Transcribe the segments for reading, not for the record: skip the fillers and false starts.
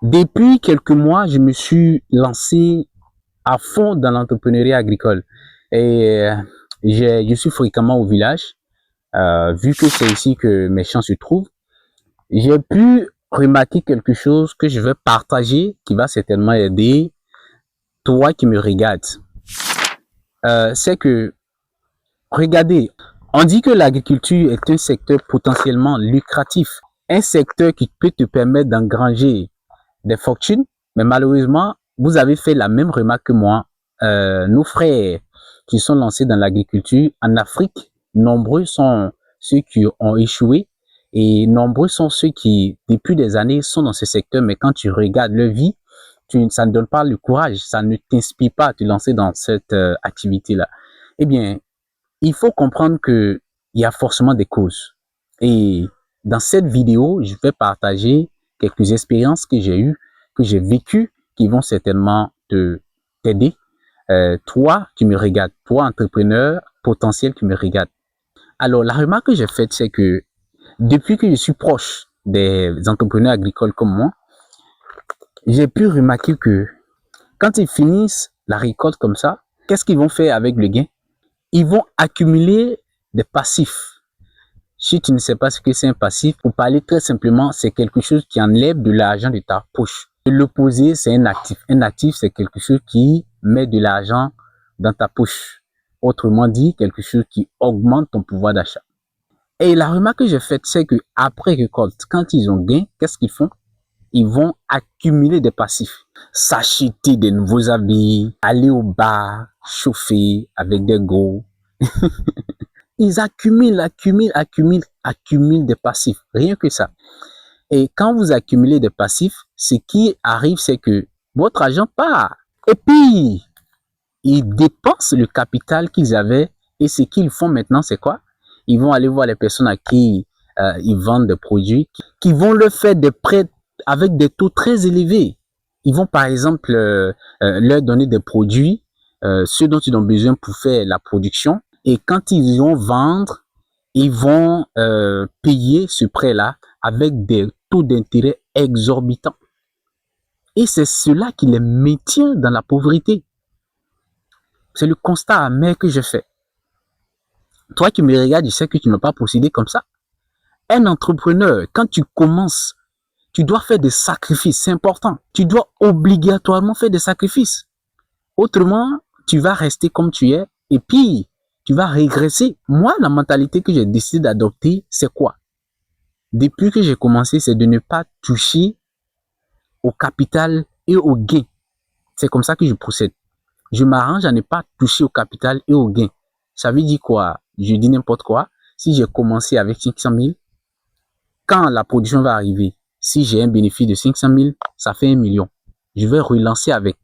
Depuis quelques mois, je me suis lancé à fond dans l'entrepreneuriat agricole. Et je suis fréquemment au village, vu que c'est ici que mes champs se trouvent. J'ai pu remarquer quelque chose que je vais partager, qui va certainement aider toi qui me regardes. C'est que, regardez, on dit que l'agriculture est un secteur potentiellement lucratif, un secteur qui peut te permettre d'engranger des fortunes, mais malheureusement, vous avez fait la même remarque que moi. Nos frères qui sont lancés dans l'agriculture en Afrique, nombreux sont ceux qui ont échoué et nombreux sont ceux qui, depuis des années, sont dans ce secteur, mais quand tu regardes leur vie, ça ne donne pas le courage, ça ne t'inspire pas à te lancer dans cette activité-là. Eh bien, il faut comprendre que il y a forcément des causes. Et dans cette vidéo, je vais partager quelques expériences que j'ai eues, que j'ai vécues, qui vont certainement t'aider. Toi qui me regardes, toi entrepreneur potentiel qui me regarde. Alors, la remarque que j'ai faite, c'est que depuis que je suis proche des entrepreneurs agricoles comme moi, j'ai pu remarquer que quand ils finissent la récolte comme ça, qu'est-ce qu'ils vont faire avec le gain? Ils vont accumuler des passifs. Si tu ne sais pas ce que c'est un passif, pour parler très simplement, c'est quelque chose qui enlève de l'argent de ta poche. L'opposé, c'est un actif. Un actif, c'est quelque chose qui met de l'argent dans ta poche. Autrement dit, quelque chose qui augmente ton pouvoir d'achat. Et la remarque que j'ai faite, c'est que après récolte, quand ils ont gain, qu'est-ce qu'ils font? Ils vont accumuler des passifs. S'acheter des nouveaux habits, aller au bar, chauffer avec des gros. Ils accumulent des passifs. Rien que ça. Et quand vous accumulez des passifs, ce qui arrive, c'est que votre argent part. Et puis, ils dépensent le capital qu'ils avaient. Et ce qu'ils font maintenant, c'est quoi? Ils vont aller voir les personnes à qui ils vendent des produits, qui vont leur faire des prêts avec des taux très élevés. Ils vont par exemple leur donner des produits, ceux dont ils ont besoin pour faire la production. Et quand ils vont vendre, ils vont payer ce prêt-là avec des taux d'intérêt exorbitants. Et c'est cela qui les maintient dans la pauvreté. C'est le constat amer que je fais. Toi qui me regardes, je sais que tu n'as pas procédé comme ça. Un entrepreneur, quand tu commences, tu dois faire des sacrifices, c'est important. Tu dois obligatoirement faire des sacrifices. Autrement, tu vas rester comme tu es et puis tu vas régresser. Moi, la mentalité que j'ai décidé d'adopter, c'est quoi? Depuis que j'ai commencé, c'est de ne pas toucher au capital et au gain. C'est comme ça que je procède. Je m'arrange à ne pas toucher au capital et au gain. Ça veut dire quoi? Je dis n'importe quoi. Si j'ai commencé avec 500 000, quand la production va arriver, si j'ai un bénéfice de 500 000, ça fait 1 million. Je vais relancer avec.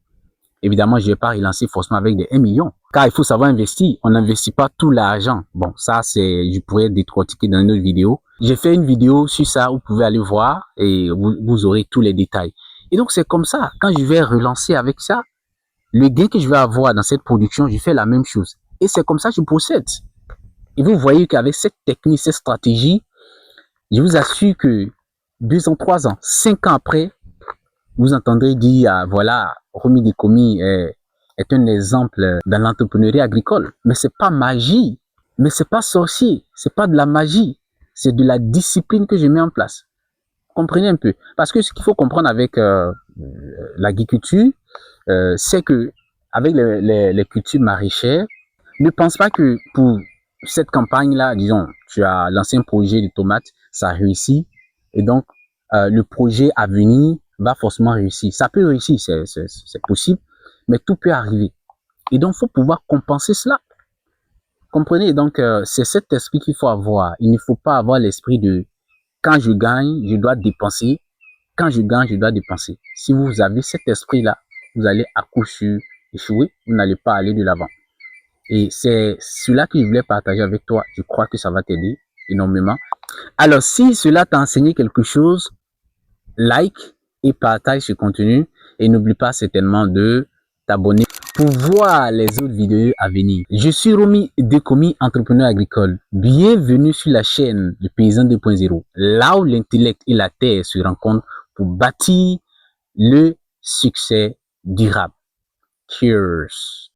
Évidemment, je ne vais pas relancer forcément avec des 1 million. Car il faut savoir investir. On n'investit pas tout l'argent. Bon, ça, je pourrais décortiquer dans une autre vidéo. J'ai fait une vidéo sur ça, vous pouvez aller voir et vous aurez tous les détails. Et donc, c'est comme ça. Quand je vais relancer avec ça, le gain que je vais avoir dans cette production, je fais la même chose. Et c'est comme ça que je procède. Et vous voyez qu'avec cette technique, cette stratégie, je vous assure que 2 ans, 3 ans, 5 ans après, vous entendrez dire, ah, voilà, Romy Dekomi est un exemple dans l'entrepreneuriat agricole. Mais c'est pas magie, mais c'est pas sorcier, c'est pas de la magie, c'est de la discipline que je mets en place. Comprenez un peu. Parce que ce qu'il faut comprendre avec l'agriculture, c'est que avec les cultures maraîchères, ne pense pas que pour cette campagne-là, disons, tu as lancé un projet de tomates, ça réussit, et donc le projet à venir va forcément réussir. Ça peut réussir, c'est possible, mais tout peut arriver. Et donc, il faut pouvoir compenser cela. Comprenez? Donc, c'est cet esprit qu'il faut avoir. Il ne faut pas avoir l'esprit de quand je gagne, je dois dépenser. Quand je gagne, je dois dépenser. Si vous avez cet esprit-là, vous allez à coup sûr échouer. Vous n'allez pas aller de l'avant. Et c'est cela que je voulais partager avec toi. Je crois que ça va t'aider énormément. Alors, si cela t'a enseigné quelque chose, like et partage ce contenu. Et n'oublie pas certainement de t'abonner pour voir les autres vidéos à venir. Je suis Romy Dekomi, entrepreneur agricole. Bienvenue sur la chaîne de Paysan 2.0, là où l'intellect et la terre se rencontrent pour bâtir le succès durable. Cheers!